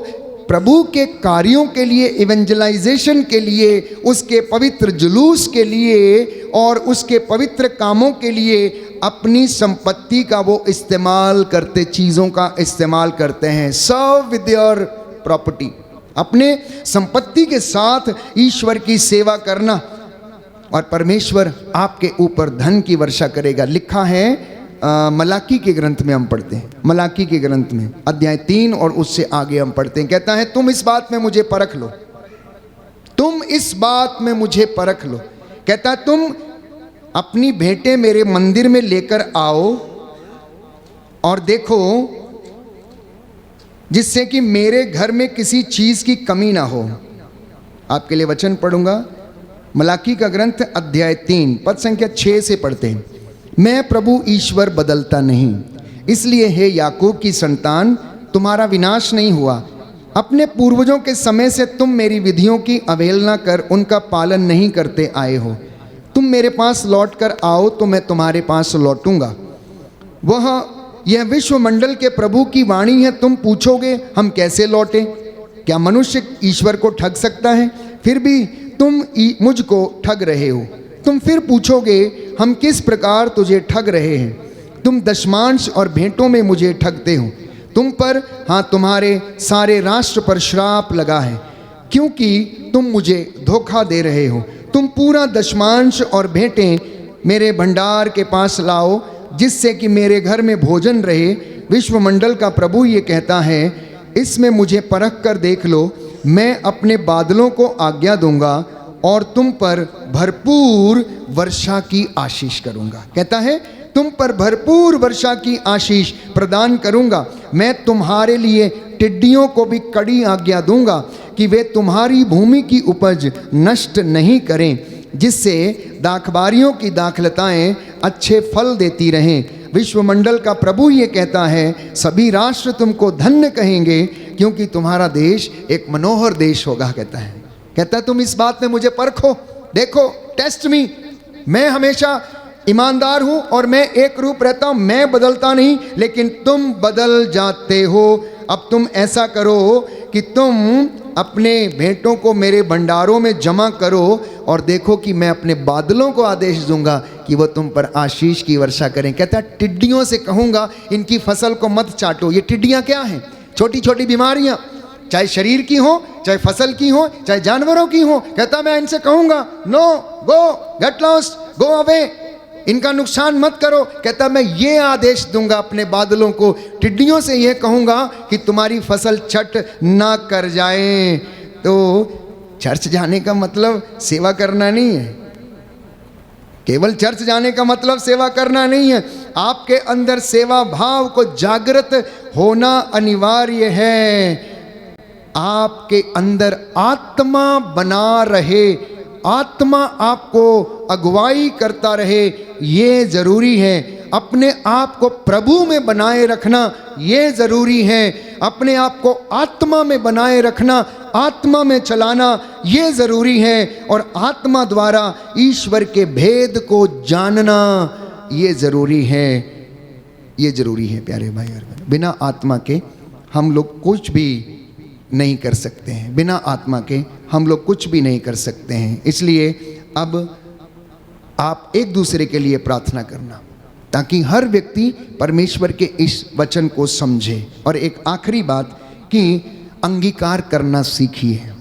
Speaker 2: प्रभु के कार्यों के लिए, इवेंजलाइजेशन के लिए, उसके पवित्र जुलूस के लिए और उसके पवित्र कामों के लिए अपनी संपत्ति का वो इस्तेमाल करते, चीज़ों का इस्तेमाल करते हैं। सर्व विद योर प्रॉपर्टी, अपने संपत्ति के साथ ईश्वर की सेवा करना और परमेश्वर आपके ऊपर धन की वर्षा करेगा। लिखा है मलाकी के ग्रंथ में, हम पढ़ते हैं मलाकी के ग्रंथ में अध्याय 3 और उससे आगे हम पढ़ते हैं। कहता है तुम इस बात में मुझे परख लो, तुम इस बात में मुझे परख लो। कहता है तुम अपनी भेंटें मेरे मंदिर में लेकर आओ और देखो जिससे कि मेरे घर में किसी चीज़ की कमी ना हो। आपके लिए वचन पढ़ूंगा, मलाकी का ग्रंथ अध्याय 3 पद संख्या 6 से पढ़ते हैं। मैं प्रभु ईश्वर बदलता नहीं, इसलिए हे याकूब की संतान तुम्हारा विनाश नहीं हुआ। अपने पूर्वजों के समय से तुम मेरी विधियों की अवहेलना कर उनका पालन नहीं करते आए हो। तुम मेरे पास लौट कर आओ तो मैं तुम्हारे पास लौटूंगा। यह विश्वमंडल के प्रभु की वाणी है। तुम पूछोगे हम कैसे लौटें? क्या मनुष्य ईश्वर को ठग सकता है? फिर भी तुम मुझको ठग रहे हो। तुम फिर पूछोगे हम किस प्रकार तुझे ठग रहे हैं? तुम दशमांश और भेंटों में मुझे ठगते हो। तुम पर, हाँ तुम्हारे सारे राष्ट्र पर श्राप लगा है। क्योंकि तुम मुझे धोखा दे रहे हो। तुम पूरा दशमांश और भेंटें मेरे भंडार के पास लाओ, जिससे कि मेरे घर में भोजन रहे। विश्वमंडल का प्रभु ये कहता है, इसमें मुझे परख कर देख लो। मैं अपने बादलों को आज्ञा दूंगा और तुम पर भरपूर वर्षा की आशीष करूंगा। कहता है, तुम पर भरपूर वर्षा की आशीष प्रदान करूंगा। मैं तुम्हारे लिए टिड्डियों को भी कड़ी आज्ञा दूंगा कि वे तुम्हारी भूमि की उपज नष्ट नहीं करें, जिससे दाखबारियों की दाखलताएं अच्छे फल देती रहें। विश्वमंडल का प्रभु ये कहता है, सभी राष्ट्र तुमको धन्य कहेंगे, क्योंकि तुम्हारा देश एक मनोहर देश होगा। कहता है तुम इस बात में मुझे परखो, देखो, टेस्ट मी। मैं हमेशा ईमानदार हूं और मैं एक रूप रहता हूं, मैं बदलता नहीं, लेकिन तुम बदल जाते हो। अब तुम ऐसा करो कि तुम अपने भेंटों को मेरे भंडारों में जमा करो और देखो कि मैं अपने बादलों को आदेश दूंगा कि वो तुम पर आशीष की वर्षा करें। कहता है, टिड्डियों से कहूंगा इनकी फसल को मत चाटो। ये टिड्डियां क्या हैं? छोटी छोटी बीमारियां, चाहे शरीर की हो, चाहे फसल की हो, चाहे जानवरों की हो। कहता मैं इनसे कहूंगा, नो, गो, गेट लॉस्ट, गो अवे, इनका नुकसान मत करो। कहता मैं ये आदेश दूंगा अपने बादलों को, टिड्डियों से यह कहूंगा कि तुम्हारी फसल छट ना कर जाए। तो चर्च जाने का मतलब सेवा करना नहीं है। केवल चर्च जाने का मतलब सेवा करना नहीं है। आपके अंदर सेवा भाव को जागृत होना अनिवार्य है। आपके अंदर आत्मा बना रहे, आत्मा आपको अगुवाई करता रहे, ये जरूरी है। अपने आप को प्रभु में बनाए रखना ये जरूरी है। अपने आप को आत्मा में बनाए रखना, आत्मा में चलाना ये जरूरी है। और आत्मा द्वारा ईश्वर के भेद को जानना ये जरूरी है। ये जरूरी है प्यारे भाई और बहन। बिना आत्मा के हम लोग कुछ भी नहीं कर सकते हैं। बिना आत्मा के हम लोग कुछ भी नहीं कर सकते हैं। इसलिए अब आप एक दूसरे के लिए प्रार्थना करना, ताकि हर व्यक्ति परमेश्वर के इस वचन को समझे। और एक आखिरी बात कि अंगीकार करना सीखिए।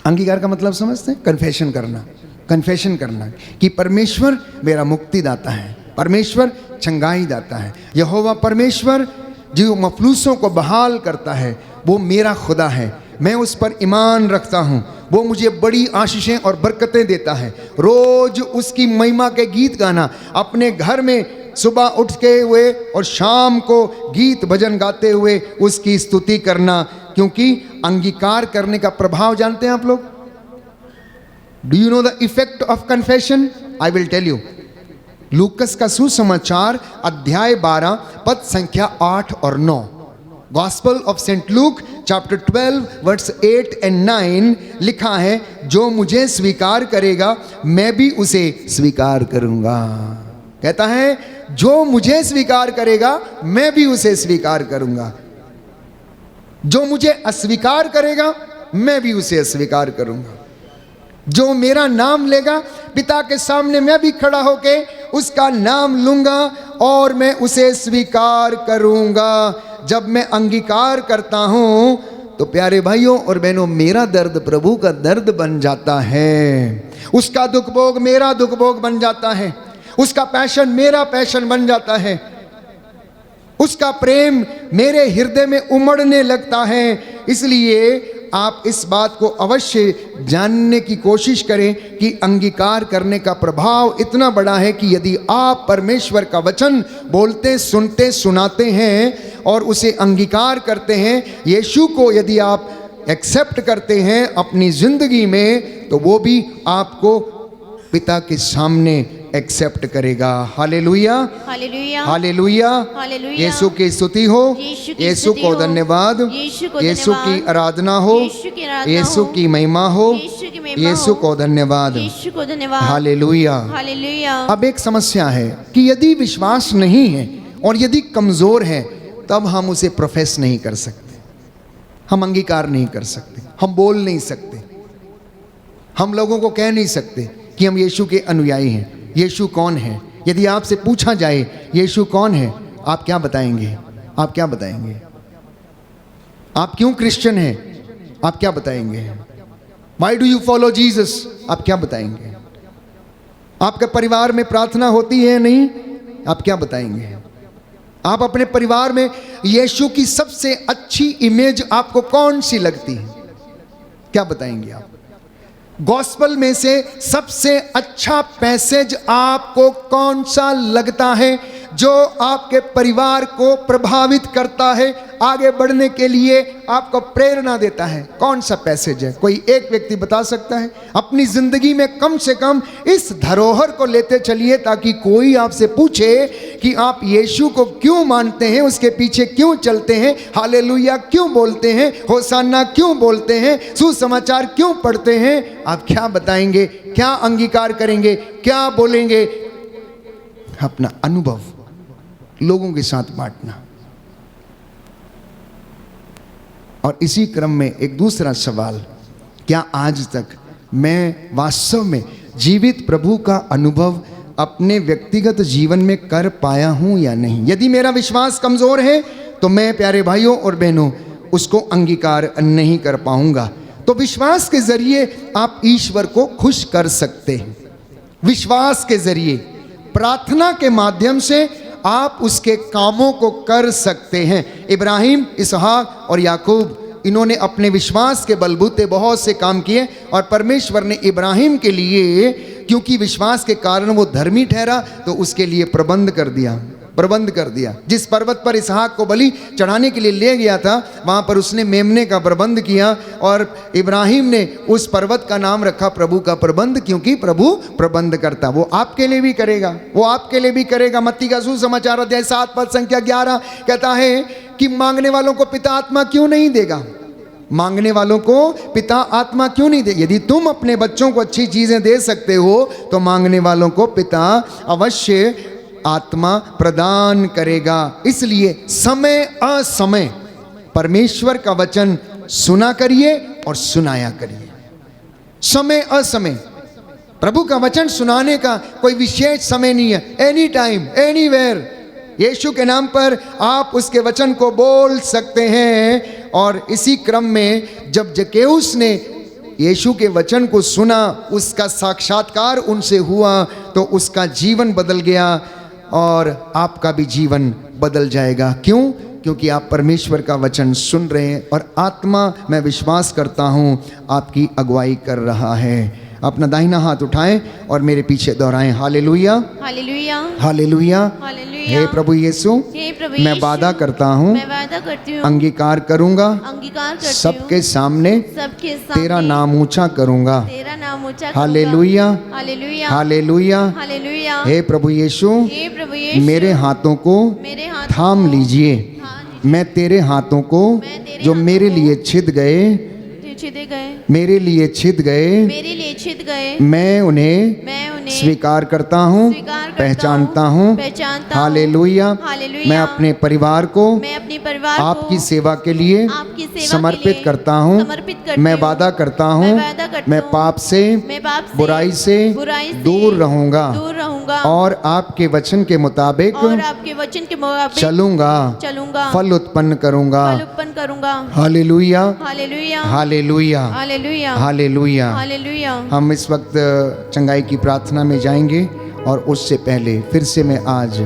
Speaker 2: अंगीकार का मतलब समझते हैं? कन्फेशन करना। कन्फेशन करना कि परमेश्वर मेरा मुक्तिदाता है, परमेश्वर चंगाई दाता है। यहोवा परमेश्वर जो मफलूसों को बहाल करता है, वो मेरा खुदा है। मैं उस पर ईमान रखता हूँ। वो मुझे बड़ी आशीषें और बरकतें देता है। रोज उसकी महिमा के गीत गाना, अपने घर में सुबह उठ के हुए और शाम को गीत भजन गाते हुए उसकी स्तुति करना। क्योंकि अंगीकार करने का प्रभाव जानते हैं आप लोग? Do you know the effect of confession? I will tell you. लूकस का सुसमाचार अध्याय 12 पद संख्या 8 और 9। Gospel of saint Luke chapter 12 verse 8 and 9 लिखा है, जो मुझे स्वीकार करेगा मैं भी उसे स्वीकार करूंगा। कहता है जो मुझे स्वीकार करेगा मैं भी उसे स्वीकार करूंगा। जो मुझे अस्वीकार करेगा मैं भी उसे अस्वीकार करूंगा। जो मेरा नाम लेगा, पिता के सामने मैं भी खड़ा होके उसका नाम लूंगा और मैं उसे स्वीकार करूंगा। जब मैं अंगीकार करता हूं तो प्यारे भाइयों और बहनों, मेरा दर्द प्रभु का दर्द बन जाता है। उसका दुख भोग मेरा दुख भोग बन जाता है। उसका पैशन मेरा पैशन बन जाता है। उसका प्रेम मेरे हृदय में उमड़ने लगता है। इसलिए आप इस बात को अवश्य जानने की कोशिश करें कि अंगीकार करने का प्रभाव इतना बड़ा है कि यदि आप परमेश्वर का वचन बोलते, सुनते, सुनाते हैं और उसे अंगीकार करते हैं, यीशु को यदि आप एक्सेप्ट करते हैं अपनी जिंदगी में, तो वो भी आपको पिता के सामने एक्सेप्ट करेगा। हालेलुया,
Speaker 3: हालेलुया,
Speaker 2: हालेलुया।
Speaker 3: हालेलुया।
Speaker 2: यीशु की स्तुति हो, यीशु को धन्यवाद, यीशु की आराधना हो, यीशु की महिमा हो, यीशु को धन्यवाद,
Speaker 3: यीशु को धन्यवाद।
Speaker 2: हालेलुया,
Speaker 3: हालेलुया।
Speaker 2: अब एक समस्या है कि यदि विश्वास नहीं है और यदि कमजोर है, तब हम उसे प्रोफेस नहीं कर सकते, हम अंगीकार नहीं कर सकते, हम बोल नहीं सकते, हम लोगों को कह नहीं सकते कि हम यीशु के अनुयायी हैं। यीशु कौन है? यदि आपसे पूछा जाए यीशु कौन है, आप क्या बताएंगे? आप क्या बताएंगे? आप क्यों क्रिश्चियन हैं? आप क्या बताएंगे? Why do you follow Jesus, आप क्या बताएंगे? आपके परिवार में प्रार्थना होती है नहीं, आप क्या बताएंगे? आप अपने परिवार में यीशु की सबसे अच्छी इमेज आपको कौन सी लगती है, क्या बताएंगे आप? गॉस्पल में से सबसे अच्छा पैसेज आपको कौन सा लगता है जो आपके परिवार को प्रभावित करता है, आगे बढ़ने के लिए आपको प्रेरणा देता है? कौन सा पैसेज है? कोई एक व्यक्ति बता सकता है? अपनी जिंदगी में कम से कम इस धरोहर को लेते चलिए ताकि कोई आपसे पूछे कि आप यीशु को क्यों मानते हैं, उसके पीछे क्यों चलते हैं, हालेलुया क्यों बोलते हैं, होसाना क्यों बोलते हैं, सुसमाचार क्यों पढ़ते हैं? आप क्या बताएंगे? क्या अंगीकार करेंगे? क्या बोलेंगे? अपना अनुभव लोगों के साथ बांटना। और इसी क्रम में एक दूसरा सवाल, क्या आज तक मैं वास्तव में जीवित प्रभु का अनुभव अपने व्यक्तिगत जीवन में कर पाया हूं या नहीं? यदि मेरा विश्वास कमजोर है तो मैं, प्यारे भाइयों और बहनों, उसको अंगीकार नहीं कर पाऊंगा। तो विश्वास के जरिए आप ईश्वर को खुश कर सकते हैं। विश्वास के जरिए, प्रार्थना के माध्यम से आप उसके कामों को कर सकते हैं। इब्राहिम, इसहाक और याकूब, इन्होंने अपने विश्वास के बलबूते बहुत से काम किए और परमेश्वर ने इब्राहिम के लिए, क्योंकि विश्वास के कारण वो धर्मी ठहरा, तो उसके लिए प्रबंध कर दिया। जिस पर्वत पर इसहाक को बलि चढ़ाने के लिए ले गया था, वहाँ पर उसने मेमने का प्रबंध किया और इब्राहिम ने उस पर्वत का नाम रखा प्रभु का प्रबंध, क्योंकि प्रभु प्रबंध करता। वो आपके लिए भी करेगा, मत्ती का सुसमाचार अध्याय 7 पद संख्या 11 कहता है कि मांगने वालों को पिता आत्मा क्यों नहीं देगा? मांगने वालों को पिता आत्मा क्यों नहीं दे? यदि तुम अपने बच्चों को अच्छी चीजें दे सकते हो तो मांगने वालों को पिता अवश्य आत्मा प्रदान करेगा। इसलिए समय असमय परमेश्वर का वचन सुना करिए और सुनाया करिए। समय असमय प्रभु का वचन सुनाने का कोई विशेष समय नहीं है। एनी टाइम, एनीवेयर यीशु के नाम पर आप उसके वचन को बोल सकते हैं। और इसी क्रम में जब जक्केउस ने यीशु के वचन को सुना, उसका साक्षात्कार उनसे हुआ, तो उसका जीवन बदल गया और आपका भी जीवन बदल जाएगा। क्यों? क्योंकि आप परमेश्वर का वचन सुन रहे हैं और आत्मा, मैं विश्वास करता हूँ, आपकी अगुवाई कर रहा है। अपना दाहिना हाथ उठाएं और मेरे पीछे दोहराएं, हालेलुया,
Speaker 3: हालेलुया,
Speaker 2: हालेलुया।
Speaker 3: हालेलुया।
Speaker 2: हे प्रभु यीशु,
Speaker 3: हे प्रभु
Speaker 2: मैं
Speaker 3: यीशु,
Speaker 2: वादा करता हूँ,
Speaker 3: मैं वादा करती हूँ,
Speaker 2: अंगीकार करूंगा,
Speaker 3: अंगीकार करती हूँ,
Speaker 2: सबके सामने तेरा
Speaker 3: सामने
Speaker 2: नाम ऊंचा करूंगा।
Speaker 3: तेरा नाम ऊंचा करूंगा।
Speaker 2: हालेलुया,
Speaker 3: हालेलुया,
Speaker 2: हालेलुया।
Speaker 3: हालेलुया।
Speaker 2: हे प्रभु यीशु,
Speaker 3: हे प्रभु यीशु,
Speaker 2: मेरे हाथों को
Speaker 3: मेरे हाथ
Speaker 2: थाम लीजिए। मैं तेरे हाथों को जो मेरे लिए छिद गए, मेरे लिए छिद गए, मैं उन्हें स्वीकार करता हूँ, पहचानता हूँ। हालेलुया। मैं अपने परिवार को आपकी सेवा के लिए समर्पित करता हूँ। मैं वादा करता हूँ, मैं पाप से, बुराई से दूर रहूँगा और आपके वचन के मुताबिक चलूँगा, फल उत्पन्न करूँगा। हालेलुया, हालेलुया, हालेलुया। हम इस वक्त चंगाई की प्रार्थना में जाएंगे और उससे पहले फिर से मैं आज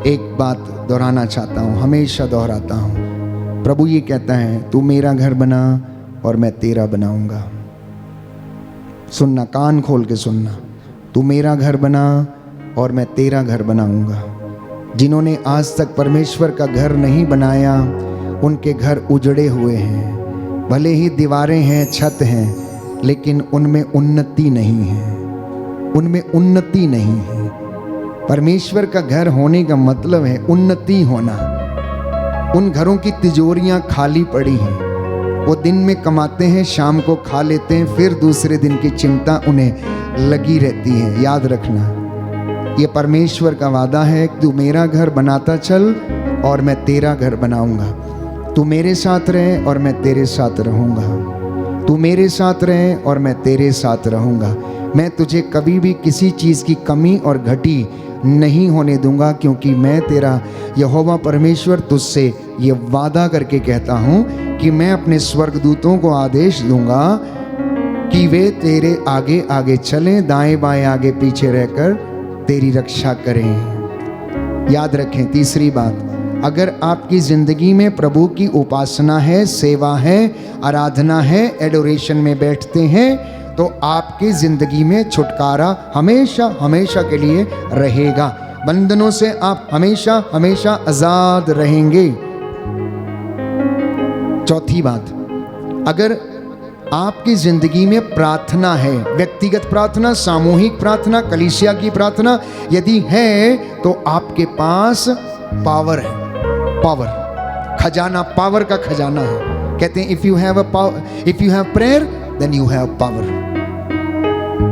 Speaker 2: एक बात दोहराना चाहता हूँ, हमेशा दोहराता हूँ। प्रभु ये कहता है, तू मेरा घर बना और मैं तेरा बनाऊंगा। सुनना, कान खोल के सुनना। तू मेरा घर बना और मैं तेरा घर बनाऊंगा। जिन्होंने आज तक परमेश्वर का घर नहीं बनाया, उनके घर उजड़े हुए हैं। भले ही दीवारें हैं, छत हैं, लेकिन उनमें उन्नति नहीं है, उनमें उन्नति नहीं है। परमेश्वर का घर होने का मतलब है उन्नति होना। उन घरों की तिजोरियां खाली पड़ी हैं। वो दिन में कमाते हैं, शाम को खा लेते हैं, फिर दूसरे दिन की चिंता उन्हें लगी रहती है। याद रखना, ये परमेश्वर का वादा है, तू मेरा घर बनाता चल और मैं तेरा घर बनाऊंगा। तू मेरे साथ रहे और मैं तेरे साथ रहूंगा। तू मेरे साथ रहे और मैं तेरे साथ रहूंगा। मैं तुझे कभी भी किसी चीज़ की कमी और घटी नहीं होने दूंगा, क्योंकि मैं तेरा यहोवा परमेश्वर तुझसे ये वादा करके कहता हूँ कि मैं अपने स्वर्गदूतों को आदेश दूंगा कि वे तेरे आगे आगे चलें, दाएं बाएं आगे पीछे रहकर तेरी रक्षा करें। याद रखें, तीसरी बात, अगर आपकी ज़िंदगी में प्रभु की उपासना है, सेवा है, आराधना है, एडोरेशन में बैठते हैं, तो आपकी ज़िंदगी में छुटकारा हमेशा हमेशा के लिए रहेगा। बंधनों से आप हमेशा हमेशा आज़ाद रहेंगे। चौथी बात, अगर आपकी ज़िंदगी में प्रार्थना है, व्यक्तिगत प्रार्थना, सामूहिक प्रार्थना, कलीसिया की प्रार्थना यदि है, तो आपके पास पावर है। पावर, खजाना, पावर का खजाना है। कहते हैं if you have prayer then you have power.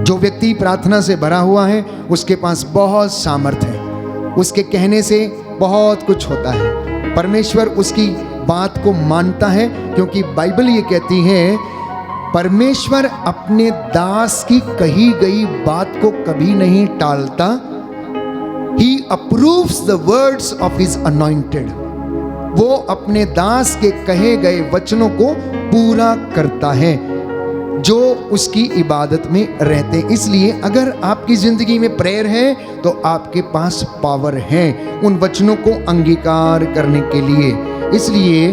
Speaker 2: जो व्यक्ति प्रार्थना से भरा हुआ है उसके पास बहुत सामर्थ्य है, उसके कहने से बहुत कुछ होता है। परमेश्वर उसकी बात को मानता है, क्योंकि बाइबल ये कहती है परमेश्वर अपने दास की कही गई बात को कभी नहीं टालता। He approves the words of his anointed। वो अपने दास के कहे गए वचनों को पूरा करता है जो उसकी इबादत में रहते हैं। इसलिए अगर आपकी ज़िंदगी में प्रेयर है तो आपके पास पावर है उन वचनों को अंगीकार करने के लिए। इसलिए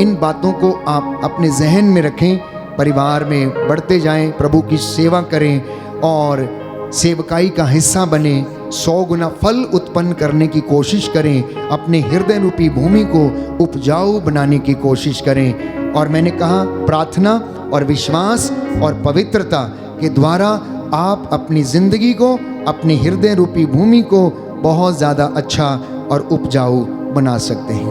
Speaker 2: इन बातों को आप अपने जहन में रखें, परिवार में बढ़ते जाएं, प्रभु की सेवा करें और सेवकाई का हिस्सा बने, 100 गुना फल उत्पन्न करने की कोशिश करें, अपने हृदय रूपी भूमि को उपजाऊ बनाने की कोशिश करें। और मैंने कहा प्रार्थना और विश्वास और पवित्रता के द्वारा आप अपनी ज़िंदगी को, अपने हृदय रूपी भूमि को बहुत ज़्यादा अच्छा और उपजाऊ बना सकते हैं।